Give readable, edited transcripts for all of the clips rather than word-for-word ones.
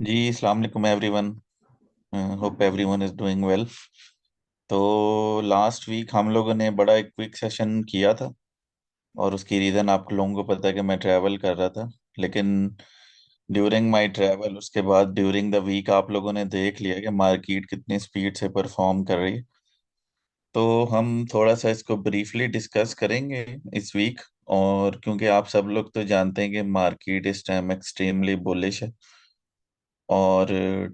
जी अस्सलाम वालेकुम everyone. Hope everyone is doing well. तो लास्ट वीक हम लोगों ने बड़ा एक क्विक सेशन किया था। और उसकी रीज़न आप लोगों को पता है कि मैं ट्रैवल कर रहा था। लेकिन ड्यूरिंग माय ट्रैवल उसके बाद ड्यूरिंग द वीक आप लोगों ने देख लिया कि मार्केट कितनी स्पीड से परफॉर्म कर रही है। तो हम थोड़ा सा इसको ब्रीफली डिस्कस करेंगे इस वीक। और क्योंकि आप सब लोग तो जानते हैं कि मार्केट इस टाइम एक्सट्रीमली बुलिश है। और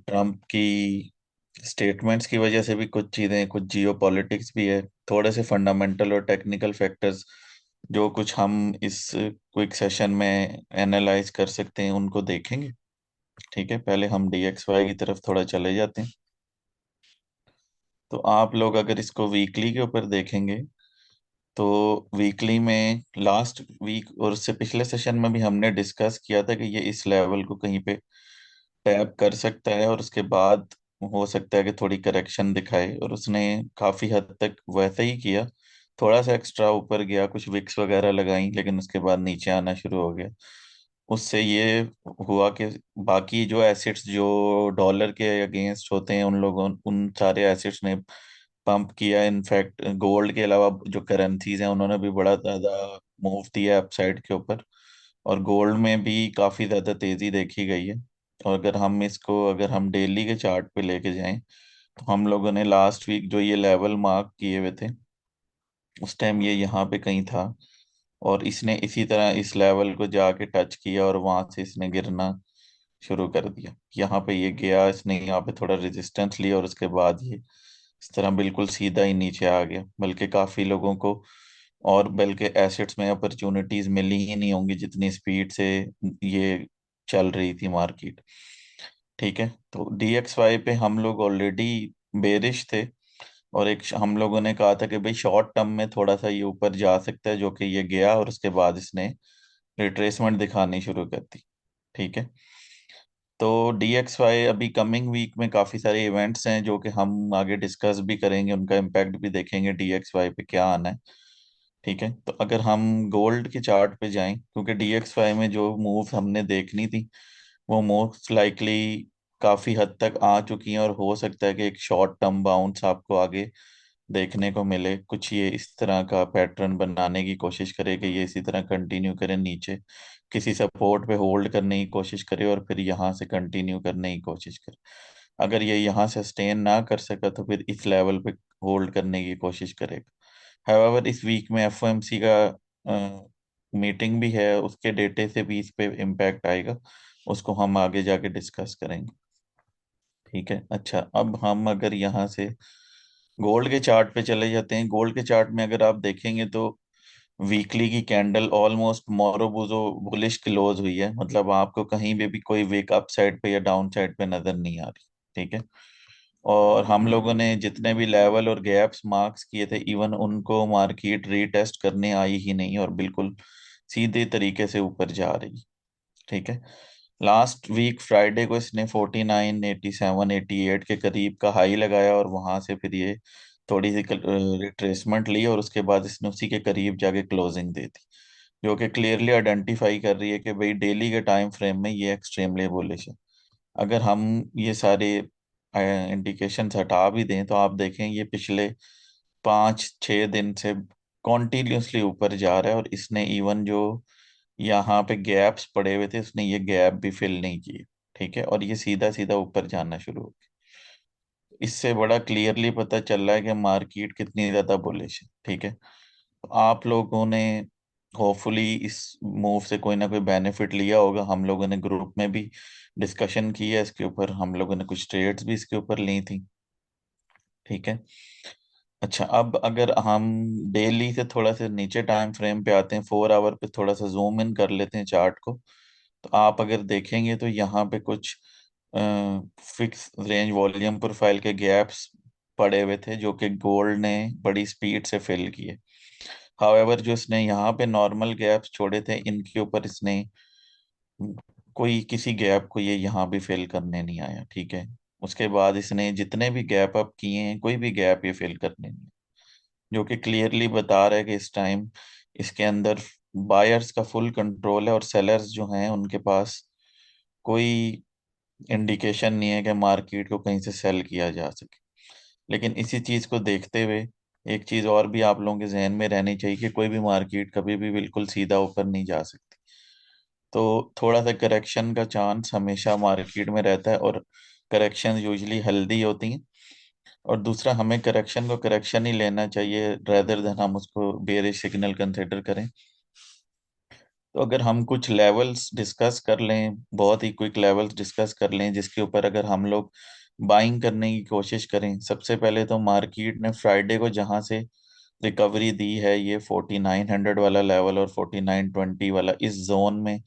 ट्रम्प की स्टेटमेंट्स की वजह से भी कुछ चीज़ें, कुछ जियो पॉलिटिक्स भी है, थोड़े से फंडामेंटल और टेक्निकल फैक्टर्स जो कुछ हम इस क्विक सेशन में एनालाइज कर सकते हैं उनको देखेंगे। ठीक है, पहले हम DXY की तरफ थोड़ा चले जाते हैं। तो आप लोग अगर इसको वीकली के ऊपर देखेंगे तो वीकली में लास्ट वीक और उससे पिछले सेशन में भी हमने डिस्कस किया था कि ये इस लेवल को कहीं पे टैप कर सकता है और उसके बाद हो सकता है कि थोड़ी करेक्शन दिखाए, और उसने काफी हद तक वैसा ही किया। थोड़ा सा एक्स्ट्रा ऊपर गया, कुछ विक्स वगैरह लगाई, लेकिन उसके बाद नीचे आना शुरू हो गया। उससे ये हुआ कि बाकी जो एसिड्स जो डॉलर के अगेंस्ट होते हैं उन लोगों उन सारे एसिड्स ने पंप किया। इनफैक्ट गोल्ड के अलावा जो करेंसीज हैं उन्होंने भी बड़ा ज्यादा मूव दिया अपसाइड के ऊपर। और गोल्ड में भी काफी ज्यादा तेजी देखी गई है। और अगर हम डेली के चार्ट पे लेके जाएं तो हम लोगों ने लास्ट वीक जो ये लेवल मार्क किए हुए थे उस टाइम ये यहाँ पे कहीं था। और इसने इसी तरह इस लेवल को जाके टच किया और वहां से इसने गिरना शुरू कर दिया। यहाँ पे ये गया, इसने यहाँ पे थोड़ा रेजिस्टेंस लिया और उसके बाद ये इस तरह बिल्कुल सीधा ही नीचे आ गया। बल्कि काफी लोगों को और बल्कि एसेट्स में अपॉर्चुनिटीज मिली ही नहीं होंगी जितनी स्पीड से ये चल रही थी मार्केट। ठीक है, तो DXY पे हम लोग ऑलरेडी बेरिश थे। और हम लोगों ने कहा था कि भाई शॉर्ट टर्म में थोड़ा सा ये ऊपर जा सकता है, जो कि ये गया और उसके बाद इसने रिट्रेसमेंट दिखानी शुरू कर दी। ठीक है, तो DXY अभी कमिंग वीक में काफी सारे इवेंट्स हैं जो कि हम आगे डिस्कस भी करेंगे, उनका इम्पैक्ट भी देखेंगे DXY पे क्या आना है। ठीक है, तो अगर हम गोल्ड के चार्ट पे जाएं, क्योंकि DXY में जो मूव हमने देखनी थी वो मोस्ट लाइकली काफी हद तक आ चुकी हैं, और हो सकता है कि एक शॉर्ट टर्म बाउंस आपको आगे देखने को मिले। कुछ ये इस तरह का पैटर्न बनाने की कोशिश करे कि ये इसी तरह कंटिन्यू करे, नीचे किसी सपोर्ट पे होल्ड करने की कोशिश करे और फिर यहाँ से कंटिन्यू करने की कोशिश करे। अगर ये यहाँ सस्टेन ना कर सका तो फिर इस लेवल पे होल्ड करने की कोशिश करेगा। हाउएवर इस वीक में FOMC का मीटिंग भी है, उसके डेटे से भी इस पे इम्पैक्ट आएगा। उसको हम आगे जाके डिस्कस करेंगे। ठीक है, अच्छा अब हम अगर यहाँ से गोल्ड के चार्ट पे चले जाते हैं। गोल्ड के चार्ट में अगर आप देखेंगे तो वीकली की कैंडल ऑलमोस्ट मोरोबुजो बुलिश क्लोज हुई है। मतलब आपको कहीं भी भी कोई विक अप साइड पे या डाउन साइड पे नजर नहीं आ रही। ठीक है, और हम लोगों ने जितने भी लेवल और गैप्स मार्क्स किए थे इवन उनको मार्केट रीटेस्ट करने आई ही नहीं और बिल्कुल सीधे तरीके से ऊपर जा रही। ठीक है, लास्ट वीक फ्राइडे को इसने 49, 87, 88 के करीब का हाई लगाया और वहां से फिर ये थोड़ी सी रिट्रेसमेंट ली और उसके बाद इसने उसी के करीब जाके क्लोजिंग दे दी, जो कि क्लियरली आइडेंटिफाई कर रही है कि भाई डेली के टाइम फ्रेम में ये एक्सट्रीमली बुलिश है। अगर हम ये सारे इंडिकेशंस हटा भी दें तो आप देखें ये पिछले 5-6 दिन से कॉन्टिन्यूसली ऊपर जा रहा है, और इसने इवन जो यहाँ पे गैप्स पड़े हुए थे उसने ये गैप भी फिल नहीं किए। ठीक है, और ये सीधा सीधा ऊपर जाना शुरू हो गया। इससे बड़ा क्लियरली पता चल रहा है कि मार्केट कितनी ज्यादा बुलिश है। ठीक है, तो आप लोगों ने होपफुली इस मूव से कोई ना कोई बेनिफिट लिया होगा। हम लोगों ने ग्रुप में भी डिस्कशन की है इसके ऊपर, हम लोगों ने कुछ ट्रेड्स भी इसके ऊपर ली थी। ठीक है, अच्छा अब अगर हम डेली से थोड़ा सा नीचे टाइम फ्रेम पे आते हैं, 4 आवर पे थोड़ा सा जूम इन कर लेते हैं चार्ट को। तो आप अगर देखेंगे तो यहाँ पे कुछ फिक्स रेंज वॉल्यूम प्रोफाइल के गैप्स पड़े हुए थे जो कि गोल्ड ने बड़ी स्पीड से फिल किए। हाउएवर जो इसने यहाँ पे नॉर्मल गैप्स छोड़े थे इनके ऊपर इसने कोई किसी गैप को ये यहाँ भी फिल करने नहीं आया। ठीक है, उसके बाद इसने जितने भी गैप अप किए हैं कोई भी गैप ये फिल करने नहीं, जो कि क्लियरली बता रहा है कि इस टाइम इसके अंदर बायर्स का फुल कंट्रोल है और सेलर्स जो हैं उनके पास कोई इंडिकेशन नहीं है कि मार्केट को कहीं से सेल किया जा सके। लेकिन इसी चीज को देखते हुए एक चीज और भी आप लोगों के जहन में रहनी चाहिए कि कोई भी मार्केट कभी भी बिल्कुल सीधा ऊपर नहीं जा सकती। तो थोड़ा सा करेक्शन का चांस हमेशा मार्केट में रहता है, और करेक्शन यूजली हेल्दी होती हैं। और दूसरा, हमें करेक्शन को करेक्शन ही लेना चाहिए रेदर देन हम उसको बेयरिश सिग्नल कंसिडर करें। तो अगर हम कुछ लेवल्स डिस्कस कर लें, बहुत ही क्विक लेवल्स डिस्कस कर लें जिसके ऊपर अगर हम लोग बाइंग करने की कोशिश करें। सबसे पहले तो मार्केट ने फ्राइडे को जहां से रिकवरी दी है, ये 4900 वाला लेवल और 4920 वाला, इस जोन में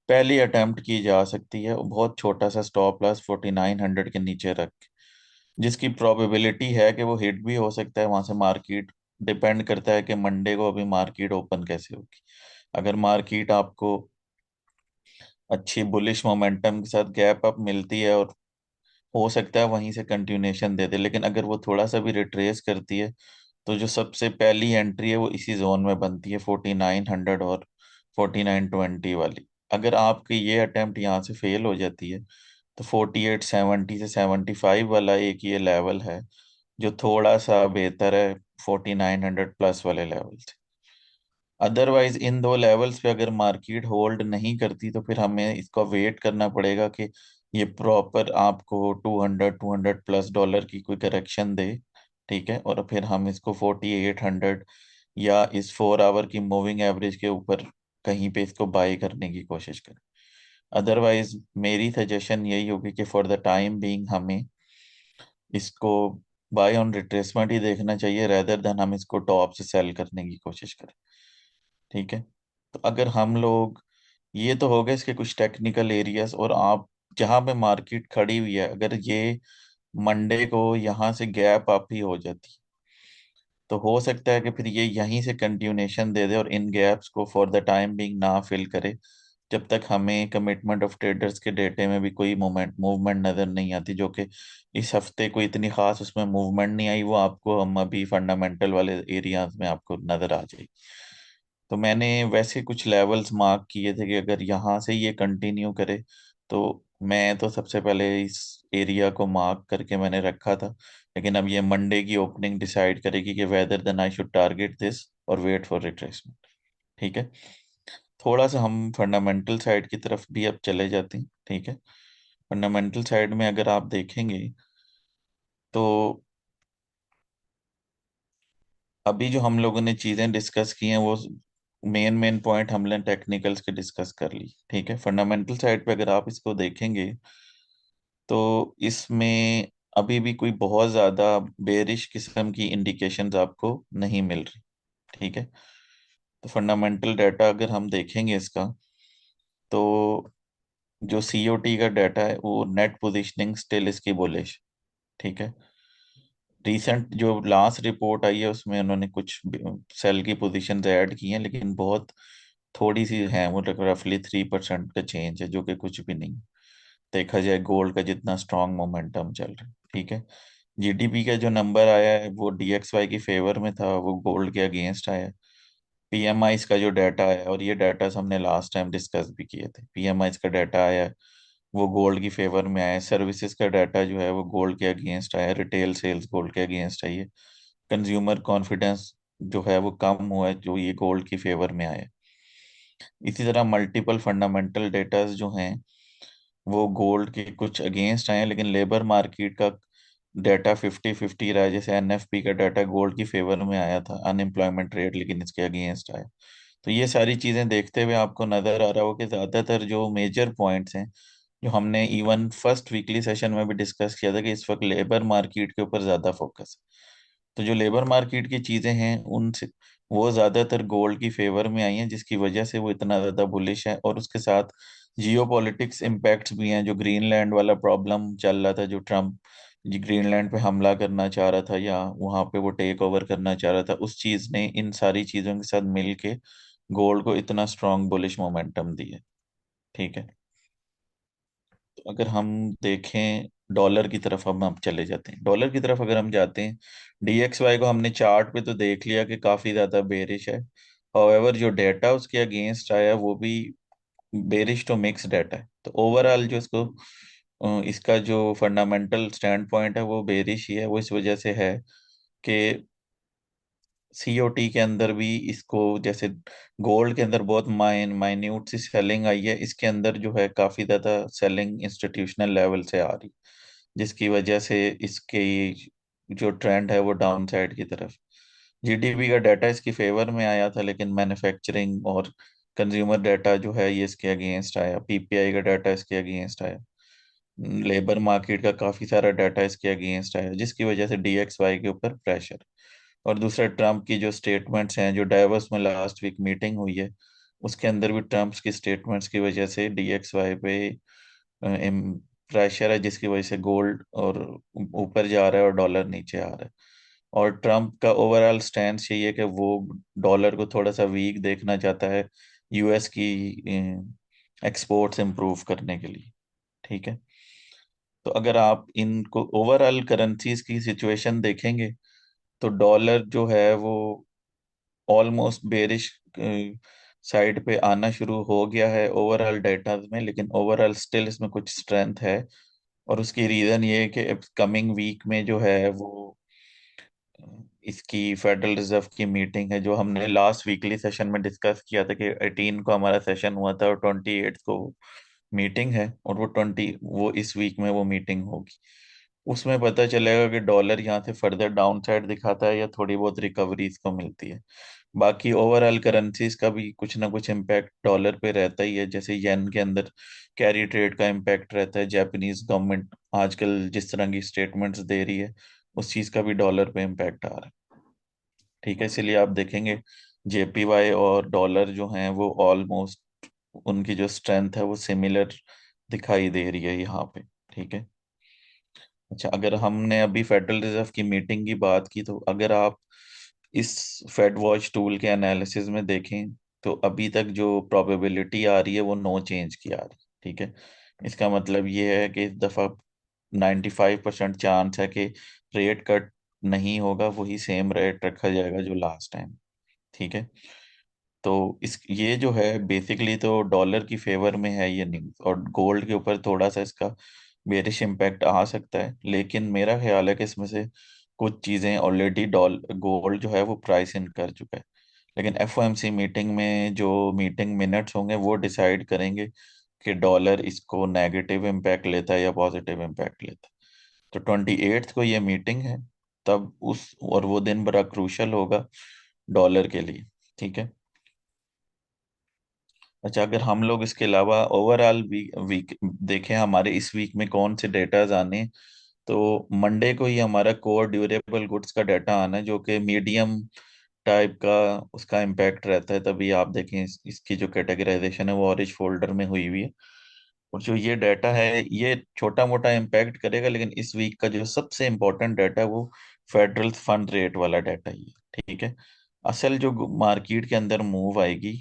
पहली अटेम्प्ट की जा सकती है। बहुत छोटा सा स्टॉप लॉस 4900 के नीचे रख के, जिसकी प्रोबेबिलिटी है कि वो हिट भी हो सकता है वहां से मार्केट। डिपेंड करता है कि मंडे को अभी मार्केट ओपन कैसे होगी। अगर मार्केट आपको अच्छी बुलिश मोमेंटम के साथ गैप अप मिलती है, और हो सकता है वहीं से कंटिन्यूएशन दे दे, लेकिन अगर वो थोड़ा सा भी रिट्रेस करती है तो जो सबसे पहली एंट्री है वो इसी जोन में बनती है, 4900 और 4920 वाली। अगर आपकी ये अटेम्प्ट यहाँ से फेल हो जाती है तो 4870 से 75 वाला एक ये लेवल है जो थोड़ा सा बेहतर है 4900 प्लस वाले लेवल से। अदरवाइज इन दो लेवल्स पे अगर मार्केट होल्ड नहीं करती तो फिर हमें इसको वेट करना पड़ेगा कि ये प्रॉपर आपको 200 प्लस डॉलर की कोई करेक्शन दे। ठीक है, और फिर हम इसको 4800 या इस 4 आवर की मूविंग एवरेज के ऊपर कहीं पे इसको बाय करने की कोशिश करें। अदरवाइज मेरी सजेशन यही होगी कि फॉर द टाइम बीइंग हमें इसको बाय ऑन रिट्रेसमेंट ही देखना चाहिए, रेदर देन हम इसको टॉप से सेल करने की कोशिश करें। ठीक है। तो अगर हम लोग, ये तो हो गए इसके कुछ टेक्निकल एरियाज, और आप जहाँ पे मार्केट खड़ी हुई है, अगर ये मंडे को यहाँ से गैप अप ही हो जाती तो हो सकता है कि फिर ये यहीं से कंटिन्यूएशन दे दे और इन गैप्स को फॉर द टाइम बिंग ना फिल करे, जब तक हमें कमिटमेंट ऑफ ट्रेडर्स के डेटे में भी कोई मूवमेंट नजर नहीं आती। जो कि इस हफ्ते कोई इतनी खास उसमें मूवमेंट नहीं आई, वो आपको हम अभी फंडामेंटल वाले एरियाज में आपको नजर आ जाएगी। तो मैंने वैसे कुछ लेवल्स मार्क किए थे कि अगर यहाँ से ये कंटिन्यू करे तो मैं तो सबसे पहले इस एरिया को मार्क करके मैंने रखा था। लेकिन अब ये मंडे की ओपनिंग डिसाइड करेगी कि whether then I should target this और वेट फॉर रिट्रेसमेंट। ठीक है। थोड़ा सा हम फंडामेंटल साइड की तरफ भी अब चले जाते हैं। ठीक है। फंडामेंटल साइड में अगर आप देखेंगे तो अभी जो हम लोगों ने चीजें डिस्कस की हैं वो मेन मेन पॉइंट हमने टेक्निकल्स के डिस्कस कर ली। ठीक है। फंडामेंटल साइड पे अगर आप इसको देखेंगे तो इसमें अभी भी कोई बहुत ज्यादा बेरिश किस्म की इंडिकेशंस आपको नहीं मिल रही। ठीक है। तो फंडामेंटल डाटा अगर हम देखेंगे इसका, तो जो सीओटी का डाटा है वो नेट पोजीशनिंग स्टिल इसकी बुलिश। ठीक है। रिसेंट जो लास्ट रिपोर्ट आई है उसमें उन्होंने कुछ सेल की पोजीशंस ऐड की हैं, लेकिन बहुत थोड़ी सी है, वो रफली 3% का चेंज है, जो कि कुछ भी नहीं देखा जाए गोल्ड का जितना स्ट्रांग मोमेंटम चल रहा है। ठीक है। जीडीपी का जो नंबर आया है वो डीएक्सवाई की फेवर में था, वो गोल्ड के अगेंस्ट आया। पीएमआईज का जो डाटा है, और ये डाटा हमने लास्ट टाइम डिस्कस भी किए थे, पीएमआईज का डाटा आया है वो गोल्ड की फेवर में आया है। सर्विसेज का डाटा जो है वो गोल्ड के अगेंस्ट आया है, रिटेल सेल्स गोल्ड के अगेंस्ट आई है। कंज्यूमर कॉन्फिडेंस जो है वो कम हुआ है, जो ये गोल्ड की फेवर में आया है। इसी तरह मल्टीपल फंडामेंटल डेटास जो हैं वो गोल्ड के कुछ अगेंस्ट आए हैं, लेकिन लेबर मार्केट का डाटा 50-50 रहा है। जैसे एनएफपी का डाटा गोल्ड की फेवर में आया था, अनएम्प्लॉयमेंट रेट लेकिन इसके अगेंस्ट आया। तो ये सारी चीजें देखते हुए आपको नजर आ रहा हो कि ज्यादातर जो मेजर पॉइंट्स हैं, जो हमने इवन फर्स्ट वीकली सेशन में भी डिस्कस किया था कि इस वक्त लेबर मार्केट के ऊपर ज्यादा फोकस है। तो जो लेबर मार्केट की चीजें हैं उनसे वो ज्यादातर गोल्ड की फेवर में आई हैं, जिसकी वजह से वो इतना ज्यादा बुलिश है। और उसके साथ जियो पॉलिटिक्स इम्पैक्ट्स भी हैं, जो ग्रीनलैंड वाला प्रॉब्लम चल रहा था, जो ट्रम्प जी ग्रीनलैंड पे हमला करना चाह रहा था या वहां पे वो टेक ओवर करना चाह रहा था, उस चीज ने इन सारी चीजों के साथ मिलके गोल्ड को इतना स्ट्रांग बुलिश मोमेंटम दिया। ठीक है। तो अगर हम देखें डॉलर की तरफ, हम अब चले जाते हैं डॉलर की तरफ। अगर हम जाते हैं डीएक्सवाई को हमने चार्ट पे तो देख लिया कि काफी ज्यादा बेरिश है। हाउएवर जो डेटा उसके अगेंस्ट आया वो भी बेरिश टू मिक्स डाटा है। तो ओवरऑल जो इसको इसका जो फंडामेंटल स्टैंड पॉइंट है वो बेरिश ही है। वो इस वजह से है कि सीओटी के अंदर भी इसको, जैसे गोल्ड के अंदर बहुत माइन्यूट सी सेलिंग आई है, इसके अंदर जो है काफी ज्यादा सेलिंग इंस्टीट्यूशनल लेवल से आ रही, जिसकी वजह से इसके जो ट्रेंड है वो डाउन साइड की तरफ। जीडीपी का डाटा इसकी फेवर में आया था, लेकिन मैन्युफैक्चरिंग और कंज्यूमर डाटा जो है ये इसके अगेंस्ट आया, पीपीआई का डाटा इसके अगेंस्ट आया, लेबर मार्केट का काफी सारा डाटा इसके अगेंस्ट आया, जिसकी वजह से डीएक्सवाई के ऊपर प्रेशर। और दूसरा, ट्रम्प की जो स्टेटमेंट्स हैं, जो डावोस में लास्ट वीक मीटिंग हुई है, उसके अंदर भी ट्रम्प की स्टेटमेंट्स की वजह से डीएक्सवाई पे प्रेशर है, जिसकी वजह से गोल्ड और ऊपर जा रहा है और डॉलर नीचे आ रहा है। और ट्रम्प का ओवरऑल स्टैंड यही है कि वो डॉलर को थोड़ा सा वीक देखना चाहता है यूएस की एक्सपोर्ट्स इंप्रूव करने के लिए। ठीक है। तो अगर आप इनको ओवरऑल करेंसीज की सिचुएशन देखेंगे, तो डॉलर जो है वो ऑलमोस्ट बेरिश साइड पे आना शुरू हो गया है ओवरऑल डेटा में, लेकिन ओवरऑल स्टिल इसमें कुछ स्ट्रेंथ है। और उसकी रीजन ये है कि कमिंग वीक में जो है वो इसकी फेडरल रिजर्व की मीटिंग है, जो हमने लास्ट वीकली सेशन में डिस्कस किया था कि 18 को हमारा सेशन हुआ था और 28 को मीटिंग है, और वो इस वीक में वो मीटिंग होगी। उसमें पता चलेगा कि डॉलर यहाँ से फर्दर डाउन साइड दिखाता है या थोड़ी बहुत रिकवरी इसको मिलती है। बाकी ओवरऑल करेंसीज का भी कुछ ना कुछ इम्पैक्ट डॉलर पे रहता ही है, जैसे येन के अंदर कैरी ट्रेड का इम्पैक्ट रहता है, जापानीज गवर्नमेंट आजकल जिस तरह की स्टेटमेंट्स दे रही है उस चीज का भी डॉलर पे इम्पैक्ट आ रहा है। ठीक है, इसलिए आप देखेंगे जेपीवाई और डॉलर जो हैं वो ऑलमोस्ट उनकी जो स्ट्रेंथ है वो सिमिलर दिखाई दे रही है यहाँ पे। ठीक है। अच्छा, अगर हमने अभी फेडरल रिजर्व की मीटिंग की बात की, तो अगर आप इस फेड वॉच टूल के एनालिसिस में देखें, तो अभी तक जो प्रोबेबिलिटी आ रही है वो नो चेंज की आ रही है। ठीक है। इसका मतलब ये है कि इस दफा 95% चांस है कि रेट कट नहीं होगा, वही सेम रेट रखा जाएगा जो लास्ट टाइम। ठीक है। तो इस ये जो है बेसिकली तो डॉलर की फेवर में है ये न्यूज़, और गोल्ड के ऊपर थोड़ा सा इसका बेरिश इम्पैक्ट आ सकता है, लेकिन मेरा ख्याल है कि इसमें से कुछ चीज़ें ऑलरेडी गोल्ड जो है वो प्राइस इन कर चुका है। लेकिन एफओएमसी मीटिंग में जो मीटिंग मिनट्स होंगे वो डिसाइड करेंगे कि डॉलर इसको नेगेटिव इम्पैक्ट लेता है या पॉजिटिव इम्पैक्ट लेता है। तो 28 को ये मीटिंग है, तब उस और वो दिन बड़ा क्रूशल होगा डॉलर के लिए। ठीक है। अच्छा, अगर हम लोग इसके अलावा ओवरऑल वीक देखें, हमारे इस वीक में कौन से डेटाज आने हैं, तो मंडे को ही हमारा कोर ड्यूरेबल गुड्स का डाटा आना है, जो कि मीडियम टाइप का उसका इम्पैक्ट रहता है। तभी आप देखें इसकी जो कैटेगराइजेशन है वो ऑरेंज फोल्डर में हुई हुई है। और जो ये डाटा है ये छोटा मोटा इम्पैक्ट करेगा, लेकिन इस वीक का जो सबसे इम्पोर्टेंट डाटा है वो फेडरल फंड रेट वाला डाटा ही है। ठीक है। असल जो मार्केट के अंदर मूव आएगी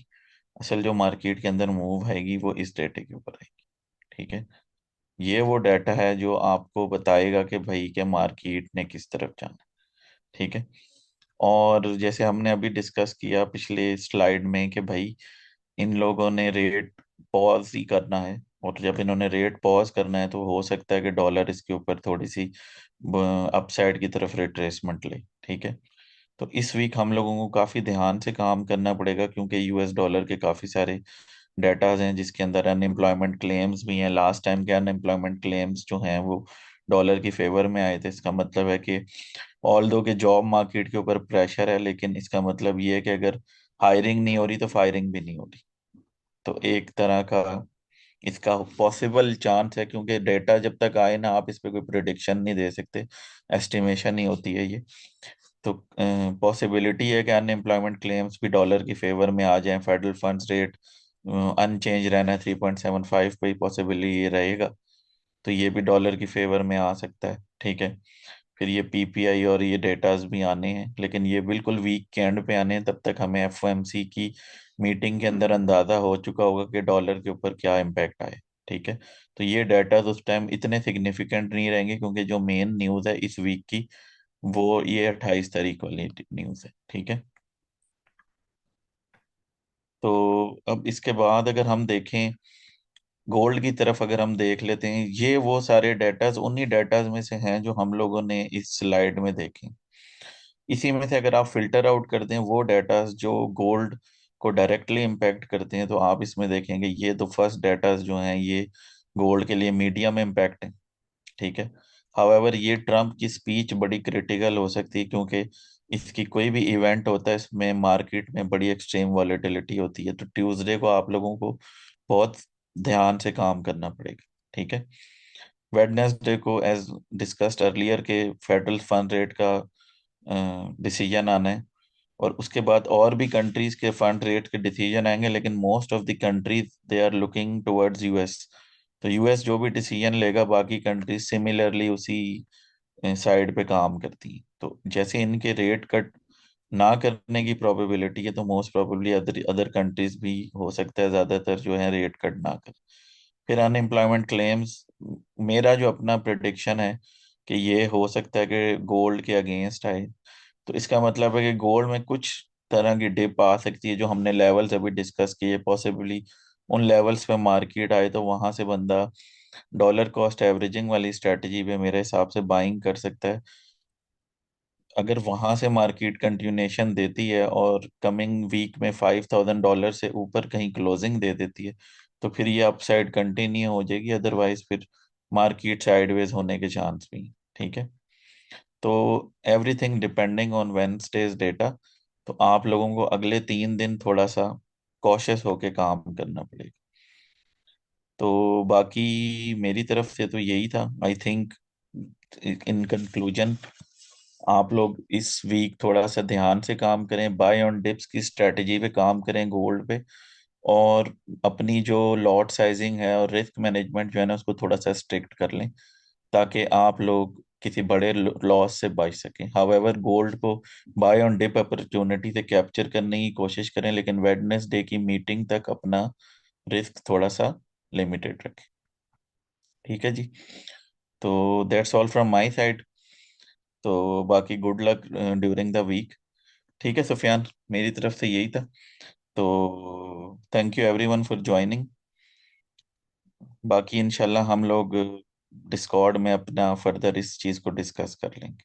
असल जो मार्केट के अंदर मूव आएगी वो इस डाटे के ऊपर आएगी। ठीक है। ये वो डाटा है जो आपको बताएगा कि भाई क्या मार्केट ने किस तरफ जाना है। ठीक है। और जैसे हमने अभी डिस्कस किया पिछले स्लाइड में कि भाई इन लोगों ने रेट पॉज ही करना है, और जब इन्होंने रेट पॉज करना है तो हो सकता है कि डॉलर इसके ऊपर थोड़ी सी अपसाइड की तरफ रिट्रेसमेंट ले। ठीक है। तो इस वीक हम लोगों को काफी ध्यान से काम करना पड़ेगा, क्योंकि यूएस डॉलर के काफी सारे डेटाज हैं जिसके अंदर अनएम्प्लॉयमेंट क्लेम्स भी हैं। लास्ट टाइम के अनएम्प्लॉयमेंट क्लेम्स जो हैं वो डॉलर की फेवर में आए थे। इसका मतलब है कि ऑल दो के जॉब मार्केट के ऊपर प्रेशर है, लेकिन इसका मतलब ये है कि अगर हायरिंग नहीं हो रही तो फायरिंग भी नहीं हो रही। तो एक तरह का इसका पॉसिबल चांस है, क्योंकि डेटा जब तक आए ना आप इस पे कोई प्रिडिक्शन नहीं दे सकते, एस्टिमेशन ही होती है ये। तो पॉसिबिलिटी है कि अनएम्प्लॉयमेंट क्लेम्स भी डॉलर की फेवर में आ जाएं, फेडरल फंड्स रेट अनचेंज रहना है 3.75 पे ही पॉसिबली ये रहेगा, तो ये भी डॉलर की फेवर में आ सकता है। ठीक है। फिर ये पीपीआई और ये डेटाज भी आने हैं, लेकिन ये बिल्कुल वीक के एंड पे आने हैं, तब तक हमें एफओएमसी की मीटिंग के अंदर अंदाजा हो चुका होगा कि डॉलर के ऊपर क्या इम्पैक्ट आए। ठीक है। तो ये डेटा उस टाइम इतने सिग्निफिकेंट नहीं रहेंगे, क्योंकि जो मेन न्यूज़ है इस वीक की वो ये 28 तारीख वाली न्यूज़ है। ठीक है। तो अब इसके बाद अगर हम देखें गोल्ड की तरफ अगर हम देख लेते हैं, ये वो सारे डेटाज उन्हीं डेटाज में से हैं जो हम लोगों ने इस स्लाइड में देखे। इसी में से अगर आप फिल्टर आउट कर दें वो डेटाज जो गोल्ड को डायरेक्टली इम्पैक्ट करते हैं, तो आप इसमें देखेंगे ये तो फर्स्ट डेटाज जो हैं ये गोल्ड के लिए मीडियम इम्पैक्ट है। ठीक है। हाउएवर ये ट्रम्प की स्पीच बड़ी क्रिटिकल हो सकती है, क्योंकि इसकी कोई भी इवेंट होता है इसमें मार्केट में बड़ी एक्सट्रीम वॉलेटिलिटी होती है, तो ट्यूसडे को आप लोगों को बहुत ध्यान से काम करना पड़ेगा। ठीक है। वेडनेसडे को एज डिस्कस्ड अर्लियर के फेडरल फंड रेट का डिसीजन आना है, और उसके बाद और भी कंट्रीज के फंड रेट के डिसीजन आएंगे, लेकिन most of the countries they are looking towards US. तो यूएस जो भी डिसीजन लेगा बाकी कंट्रीज सिमिलरली उसी साइड पे काम करती हैं। तो जैसे इनके रेट कट ना करने की प्रोबेबिलिटी है, तो most probably other other countries भी हो सकता है ज्यादातर जो है रेट कट ना कर। फिर अनएम्प्लॉयमेंट क्लेम्स, मेरा जो अपना प्रिडिक्शन है कि ये हो सकता है कि गोल्ड के अगेंस्ट आए। तो इसका मतलब है कि गोल्ड में कुछ तरह की डिप आ सकती है, जो हमने लेवल्स अभी डिस्कस किए, पॉसिबली उन लेवल्स पे मार्केट आए तो वहां से बंदा डॉलर कॉस्ट एवरेजिंग वाली स्ट्रेटजी पे मेरे हिसाब से बाइंग कर सकता है। अगर वहां से मार्केट कंटिन्यूएशन देती है और कमिंग वीक में $5,000 से ऊपर कहीं क्लोजिंग दे देती है, तो फिर ये अपसाइड कंटिन्यू हो जाएगी, अदरवाइज फिर मार्केट साइडवेज होने के चांस भी हैं। ठीक है। तो everything depending on Wednesdays data. तो आप लोगों को अगले 3 दिन थोड़ा सा कॉशियस होके काम करना पड़ेगा। तो बाकी मेरी तरफ से तो यही था, आई थिंक। इन कंक्लूजन, आप लोग इस वीक थोड़ा सा ध्यान से काम करें, बाय ऑन डिप्स की स्ट्रेटजी पे काम करें गोल्ड पे, और अपनी जो लॉट साइजिंग है और रिस्क मैनेजमेंट जो है ना उसको थोड़ा सा स्ट्रिक्ट कर लें, ताकि आप लोग किसी बड़े लॉस से बच सकें। हाउएवर गोल्ड को बाय ऑन डिप अपॉर्चुनिटी से कैप्चर करने की कोशिश करें, लेकिन वेडनेसडे की मीटिंग तक अपना रिस्क थोड़ा सा लिमिटेड रखें। ठीक है जी। तो that's all from my side. तो बाकी good luck during the week. ठीक है सुफियान, मेरी तरफ से यही था। तो thank you everyone for joining. बाकी इंशाल्लाह हम लोग डिस्कॉर्ड में अपना फर्दर इस चीज़ को डिस्कस कर लेंगे।